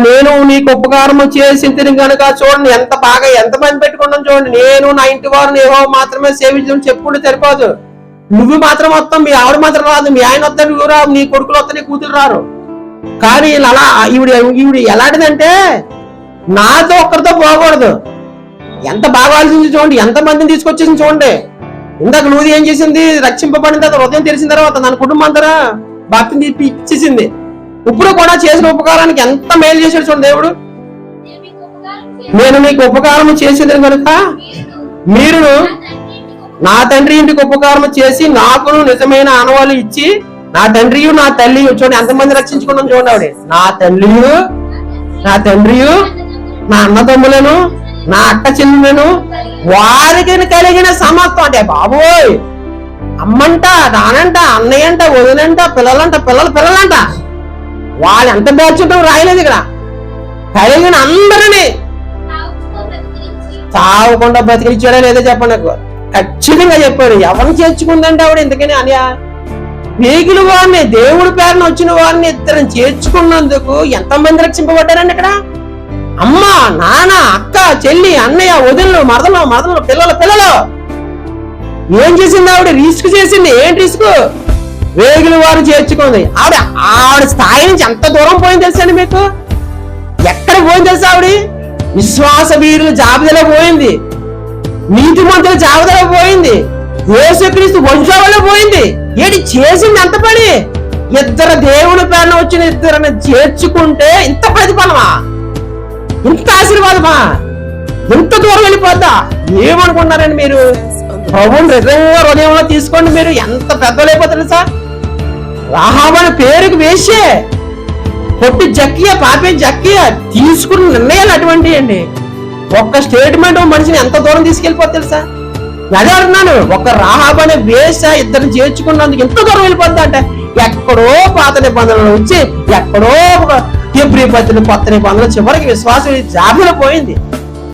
నేను నీకు ఉపకారం చేసి తిరిగి కనుక చూడండి, ఎంత బాగా ఎంత మంది పెట్టుకున్నాను చూడండి. నేను నా ఇంటి వారిని యెహోవా మాత్రమే సేవించడం చెప్పుకుంటే సరిపోదు. నువ్వు మాత్రం వస్తాం, మీ ఆవిడ మాత్రం రాదు, మీ ఆయన వస్తా నువ్వు రావు, నీ కొడుకులు వస్తా నీ కూతురు రారు. కానీ అలా ఈవిడ ఎలాంటిదంటే నాతో ఒక్కరితో పోకూడదు. ఎంత బాగా ఆలోచించి చూడండి, ఎంత మందిని తీసుకొచ్చేసి చూడండి. ఇందాక నువ్వు ఏం చేసింది, రక్షింపబడిన తర్వాత హృదయం తెలిసిన తర్వాత నా కుటుంబం అంతా భక్తిని ఇచ్చేసింది. ఇప్పుడు కూడా చేసిన ఉపకారానికి ఎంత మేలు చేశాడు చూడండి దేవుడు. నేను మీకు ఉపకారం చేసింది కనుక మీరు నా తండ్రి ఇంటికి ఉపకారం చేసి నాకును నిజమైన ఆనవాళ్ళు ఇచ్చి, నా తండ్రియు నా తల్లి చూడండి ఎంతమంది రక్షించుకున్నాం చూడండి. ఆవిడ నా తండ్రియు నా అన్నదమ్ములను నా అక్క చెల్లెలను వారికి కలిగిన సమస్తం. అంటే బాబోయ్, అమ్మంట నానంట అన్నయ్యంట వదినంట పిల్లలంట పిల్లలంట వాళ్ళు ఎంత బ్యాచుంటాం రాయలేదు ఇక్కడ. కలిగిన అందరినీ తాగకుండా బతికిచ్చాడా లేదో చెప్పండి. నాకు ఖచ్చితంగా చెప్పాడు. ఎవరిని చేర్చుకుందంటే ఆవిడ ఎందుకని అని వేగుల వారిని దేవుడి పేరున వచ్చిన వారిని ఇద్దరు చేర్చుకున్నందుకు ఎంతమంది రక్షింపబడ్డారండి ఇక్కడ. అమ్మ నాన్న అక్క చెల్లి అన్నయ్య వదినలు మరదలు పిల్లలు ఏం చేసింది ఆవిడ? రిస్క్ చేసింది. ఏంటి రిస్క్? వేగుల వారు చేర్చుకుంది. ఆవిడ స్థాయి నుంచి ఎంత దూరం పోయింది తెలుసండి మీకు? ఎక్కడ పోయింది తెలుసా? ఆవిడ విశ్వాస వీరుల జాబితాలో పోయింది, నీతిమంతుల జాబితాలో పోయింది, యేసుక్రీస్తు వంశాలలో పోయింది. ఏంటి చేసింది? ఎంత పని! ఇద్దరు దేవుని పేరున వచ్చిన ఇద్దరిని చేర్చుకుంటే ఇంత ప్రతిఫలమా, ఇంత ఆశీర్వాదమా, ఎంత దూరం వెళ్ళిపోద్దా? ఏమనుకున్నారండి మీరు? ప్రభువుని నిజంగా హృదయంలో తీసుకోండి. మీరు ఎంత పెద్దలైపోతారు సార్. రాహాబు అనే పేరుకి వేసే కొట్టి జక్కియ పాపే జక్కియ తీసుకున్న నిర్ణయాలు అటువంటివి అండి. ఒక్క స్టేట్మెంట్ మనిషిని ఎంత దూరం తీసుకెళ్ళిపోతుంది తెలుసా? అదే అంటున్నాను, ఒక రాహాబు అనే వేష ఇద్దరిని చేర్చుకున్నందుకు ఎంత దూరం వెళ్ళిపోద్ది అంటే, ఎక్కడో పాత నిబంధనలు వచ్చి ఎక్కడో హెబ్రీ పత్రిక కొత్త నిబంధనలు చివరికి విశ్వాసం జాబిలో పోయింది.